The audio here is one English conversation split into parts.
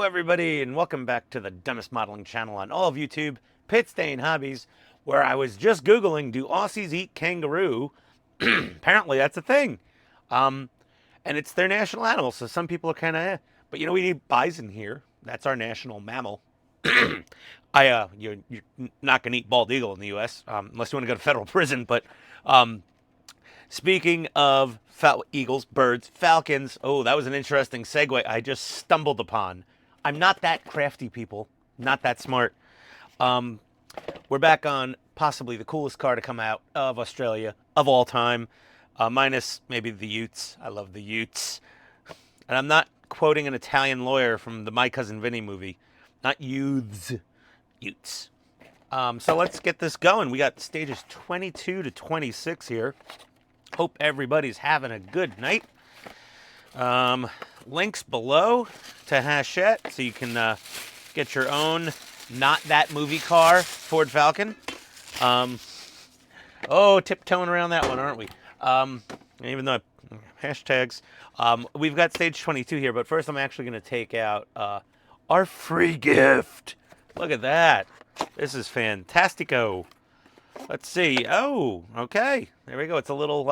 everybody, and welcome back to the dumbest modeling channel on all of YouTube, Pit Stain Hobbies, where I was just Googling, do Aussies eat kangaroo? Apparently that's a thing. And it's their national animal, so some people are kind of, But we eat bison here. That's our national mammal. You're not going to eat bald eagle in the U.S., unless you want to go to federal prison, but speaking of eagles, birds, falcons, oh, that was an interesting segue I just stumbled upon. I'm not that crafty, people. Not that smart. We're back on possibly the coolest car to come out of Australia of all time, minus maybe the Utes. I love the Utes. And I'm not quoting an Italian lawyer from the My Cousin Vinny movie. Not youths, Utes. So let's get this going. We got stages 22 to 26 here. Hope everybody's having a good night. Links below to Hachette so you can get your own not that movie car Ford Falcon. Tiptoeing around that one, aren't we? Even though hashtags. We've got stage 22 here, but first I'm actually going to take out our free gift. Look at that. This is fantastico. Let's see. Oh, okay. There we go. It's a little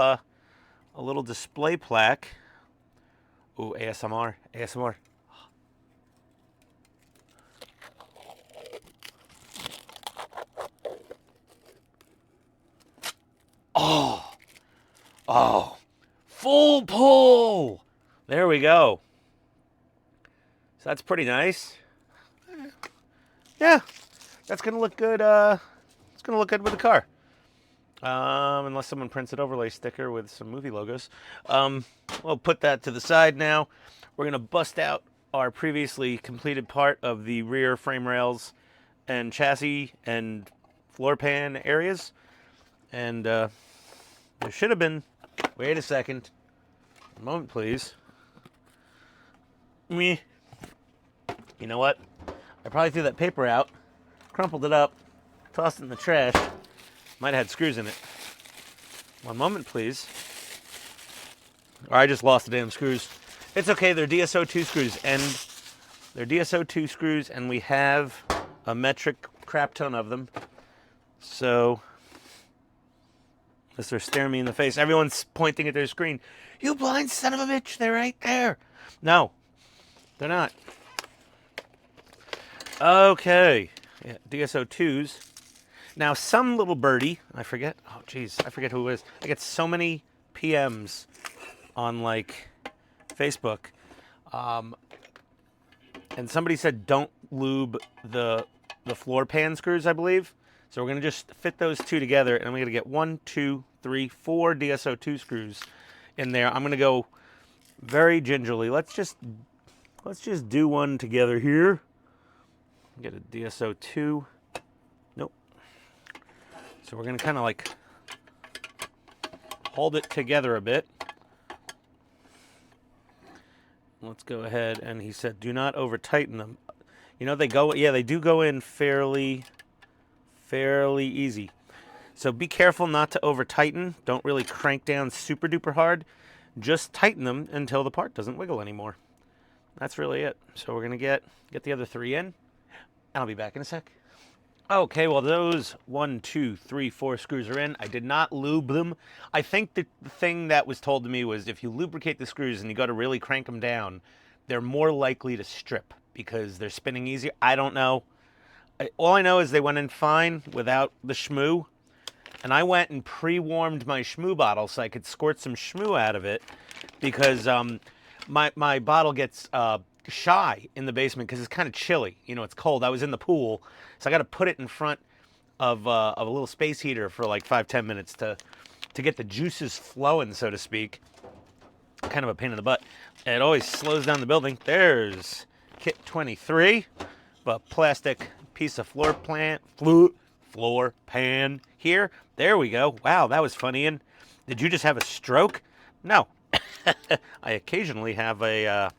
display plaque. Ooh, ASMR. ASMR. Oh, full pull. There we go. So that's pretty nice. Yeah, that's gonna look good. It's gonna look good with the car. Unless someone prints an overlay sticker with some movie logos. We'll put that to the side now. We're gonna bust out our previously completed part of the rear frame rails and chassis and floor pan areas. And there should have been, wait a second, a moment please. Me. You know what? I probably threw that paper out, crumpled it up, tossed it in the trash. Might have had screws in it. One moment, please. Or I just lost the damn screws. It's okay, they're DSO2 screws, and we have a metric crap ton of them. So, unless they're staring me in the face, everyone's pointing at their screen. You blind son of a bitch, they're right there. No, they're not. Okay, yeah, DSO2s. Now, some little birdie, I forget who it is. I get so many PMs on, like, Facebook. And somebody said don't lube the floor pan screws, I believe. So we're going to just fit those two together, and I'm going to get 1, 2, 3, 4 DSO2 screws in there. I'm going to go very gingerly. Let's just do one together here. Get a DSO2. Nope. So we're going to kind of like hold it together a bit. Let's go ahead, and he said do not over tighten them. You know, they do go in fairly easy. So be careful not to over tighten. Don't really crank down super duper hard. Just tighten them until the part doesn't wiggle anymore. That's really it. So we're going to get the other 3 in, and I'll be back in a sec. Okay, well, those 1, 2, 3, 4 screws are in. I did not lube them. I think the thing that was told to me was if you lubricate the screws and you got to really crank them down, they're more likely to strip because they're spinning easier. I don't know. All I know is they went in fine without the schmoo. And I went and pre-warmed my schmoo bottle so I could squirt some schmoo out of it because my bottle gets shy in the basement because it's kind of chilly. You know, it's cold. I was in the pool, so I got to put it in front of a little space heater for like 5-10 minutes to get the juices flowing, so to speak. Kind of a pain in the butt. It always slows down the building. There's kit 23, a plastic piece of floor pan here. There we go. Wow, that was funny. And did you just have a stroke? No. I occasionally have I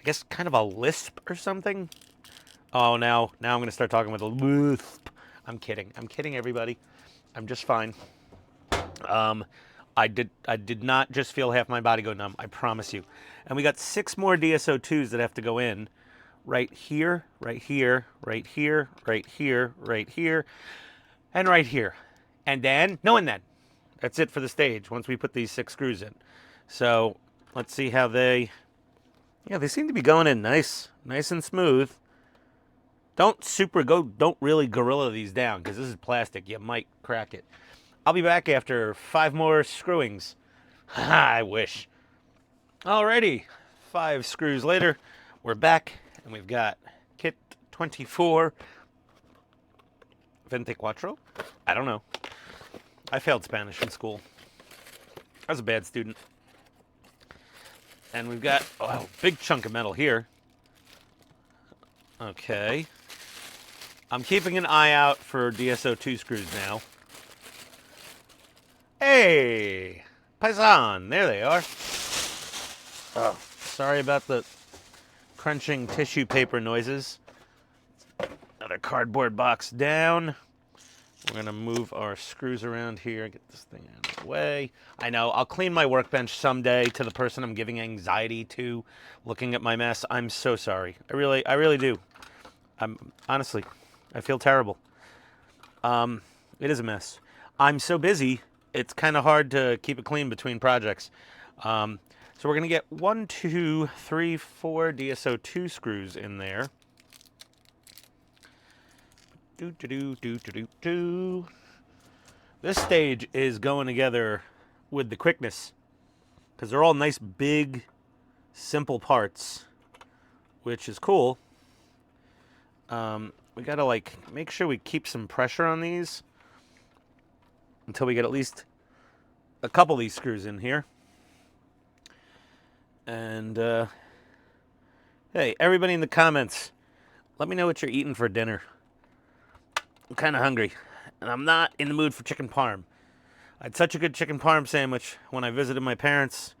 guess kind of a lisp or something. Oh, now I'm going to start talking with a lisp. I'm kidding, everybody. I'm just fine. I did not just feel half my body go numb, I promise you. And we got 6 more DSO2s that have to go in, right here, right here, right here, right here, right here, and right here. And then, no and then. That's it for the stage once we put these 6 screws in. So let's see how they seem to be going in nice and smooth. Don't really gorilla these down because this is plastic. You might crack it. I'll be back after 5 more screwings. I wish. Alrighty, 5 screws later, we're back and we've got kit 24. 24? I don't know. I failed Spanish in school. I was a bad student. And we've got a big chunk of metal here. Okay. I'm keeping an eye out for DSO2 screws now. Hey! Paisan! There they are. Oh, sorry about the crunching tissue paper noises. Another cardboard box down. We're going to move our screws around here, get this thing out of the way. I know, I'll clean my workbench someday to the person I'm giving anxiety to looking at my mess. I'm so sorry. I really do. Honestly, I feel terrible. It is a mess. I'm so busy, it's kind of hard to keep it clean between projects. So we're going to get 1, 2, 3, 4 DSO2 screws in there. This stage is going together with the quickness because they're all nice, big, simple parts, which is cool. We gotta make sure we keep some pressure on these until we get at least a couple of these screws in here. And hey, everybody in the comments, let me know what you're eating for dinner. I'm kind of hungry, and I'm not in the mood for chicken parm. I had such a good chicken parm sandwich when I visited my parents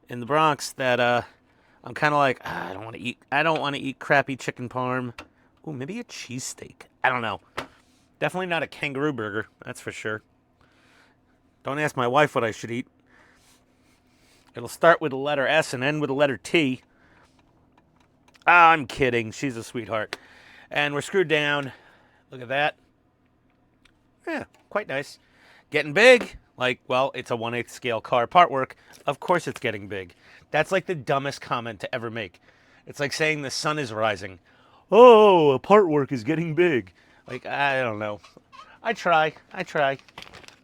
in the Bronx that I'm kind of like, I don't want to eat crappy chicken parm. Ooh, maybe a cheesesteak. I don't know. Definitely not a kangaroo burger, that's for sure. Don't ask my wife what I should eat. It'll start with the letter S and end with the letter T. I'm kidding. She's a sweetheart. And we're screwed down. Look at that. Yeah, quite nice. Getting big. Well, it's a 1/8 scale car part work. Of course it's getting big. That's like the dumbest comment to ever make. It's like saying the sun is rising. Oh, a part work is getting big. I don't know. I try.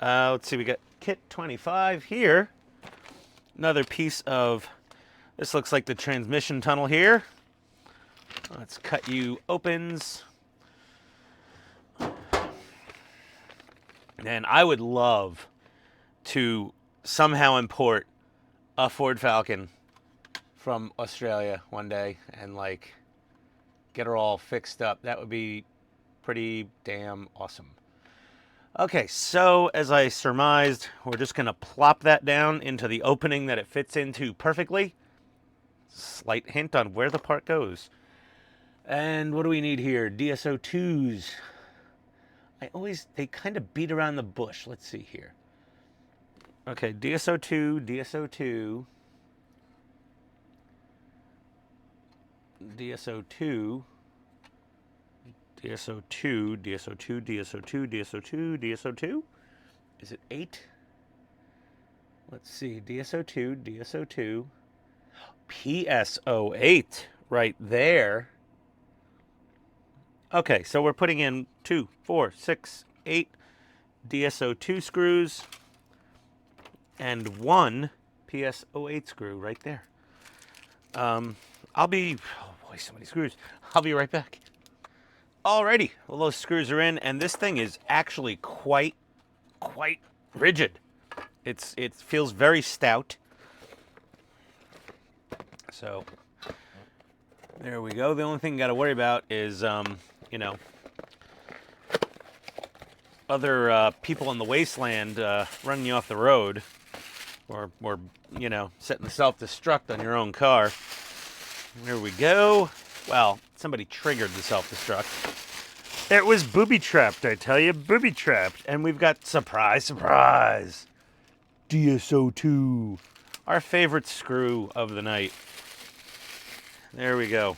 Let's see, we got kit 25 here. Another piece of, this looks like the transmission tunnel here. Let's cut you opens. And I would love to somehow import a Ford Falcon from Australia one day and get her all fixed up. That would be pretty damn awesome. Okay, so as I surmised, we're just going to plop that down into the opening that it fits into perfectly. Slight hint on where the part goes. And what do we need here? DSO2s. They kind of beat around the bush. Let's see here. Okay, DSO2, DSO2, DSO2, DSO2, DSO2, DSO2, DSO2, DSO2. Is it 8? Let's see, DSO2, DSO2, PSO8 right there. Okay, so we're putting in 2, 4, 6, 8 DSO2 screws and 1 PSO8 screw right there. Oh boy, so many screws. I'll be right back. Alrighty, well, those screws are in, and this thing is actually quite rigid. It feels very stout. So there we go. The only thing you got to worry about is other people in the wasteland running you off the road, or setting the self-destruct on your own car. There we go. Well, somebody triggered the self-destruct. It was booby-trapped, I tell you, booby-trapped. And we've got, surprise, DSO2, our favorite screw of the night. There we go.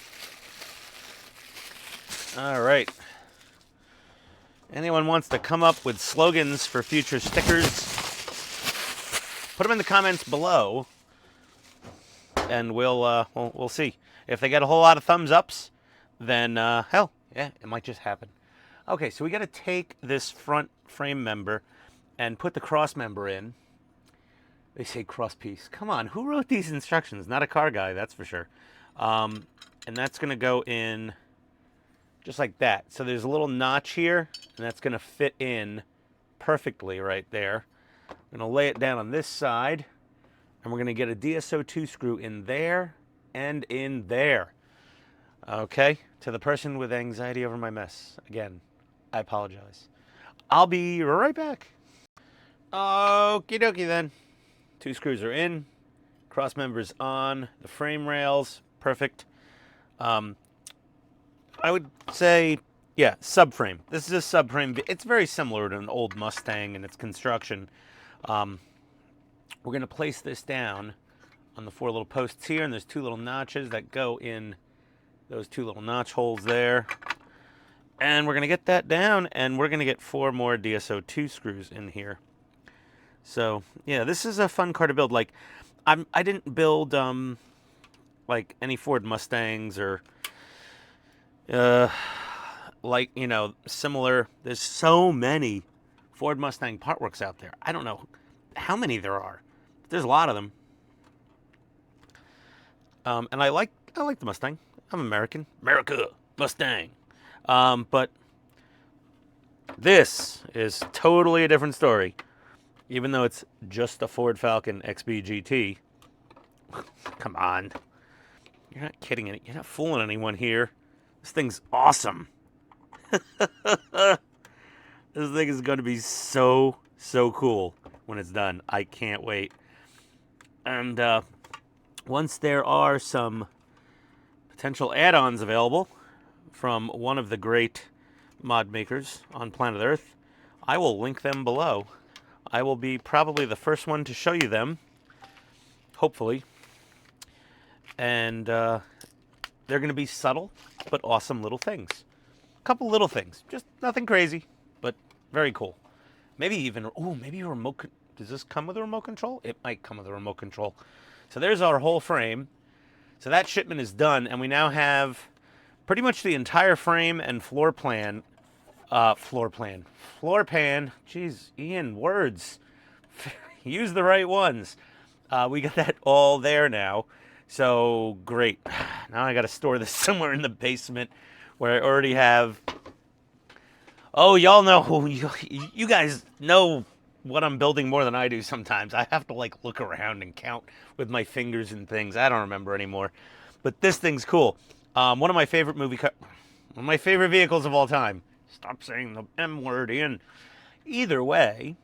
All right. Anyone wants to come up with slogans for future stickers, put them in the comments below, and we'll see. If they get a whole lot of thumbs ups, then hell, yeah, it might just happen. Okay, so we got to take this front frame member and put the cross member in. They say cross piece. Come on, who wrote these instructions? Not a car guy, that's for sure. And that's going to go in just like that. So there's a little notch here, and that's going to fit in perfectly right there. I'm going to lay it down on this side, and we're going to get a DSO2 screw in there and in there. Okay, to the person with anxiety over my mess. Again, I apologize. I'll be right back. Okie dokie then. 2 screws are in, cross members on, the frame rails, perfect. I would say, yeah, subframe. This is a subframe. It's very similar to an old Mustang in its construction. We're going to place this down on the 4 little posts here, and there's 2 little notches that go in those 2 little notch holes there. And we're going to get that down, and we're going to get 4 more DSO2 screws in here. So, yeah, this is a fun car to build. Like, I didn't build, like, any Ford Mustangs or, like, you know, similar. There's so many Ford Mustang partworks out there. I don't know how many there are. There's a lot of them. And I like the Mustang. I'm American. America, Mustang. But this is totally a different story. Even though it's just a Ford Falcon XB GT. Come on. You're not kidding it. You're not fooling anyone here. This thing's awesome. This thing is going to be so cool when it's done. I can't wait. And once there are some potential add-ons available from one of the great mod makers on planet Earth, I will link them below. I will be probably the first one to show you them, hopefully. And they're going to be subtle but awesome little things. A couple little things, just nothing crazy, but very cool. Maybe even, maybe a remote. Does this come with a remote control? It might come with a remote control. So there's our whole frame. So that shipment is done, and we now have pretty much the entire frame and floor pan. Jeez, Ian, words. Use the right ones. We got that all there now. So great. Now I got to store this somewhere in the basement where I already have. Oh, y'all know. You guys know what I'm building more than I do sometimes. I have to like look around and count with my fingers and things. I don't remember anymore. But this thing's cool. One of my favorite one of my favorite vehicles of all time. Stop saying the M word, Ian. Either way,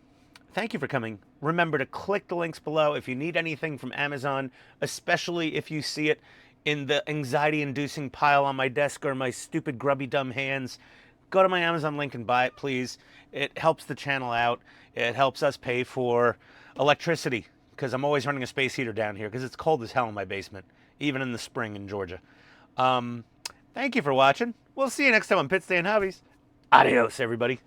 thank you for coming. Remember to click the links below if you need anything from Amazon, especially if you see it in the anxiety-inducing pile on my desk or my stupid grubby dumb hands. Go to my Amazon link and buy it, please. It helps the channel out. It helps us pay for electricity because I'm always running a space heater down here because it's cold as hell in my basement, even in the spring in Georgia. Thank you for watching. We'll see you next time on Pit Stand Hobbies. Adios, everybody.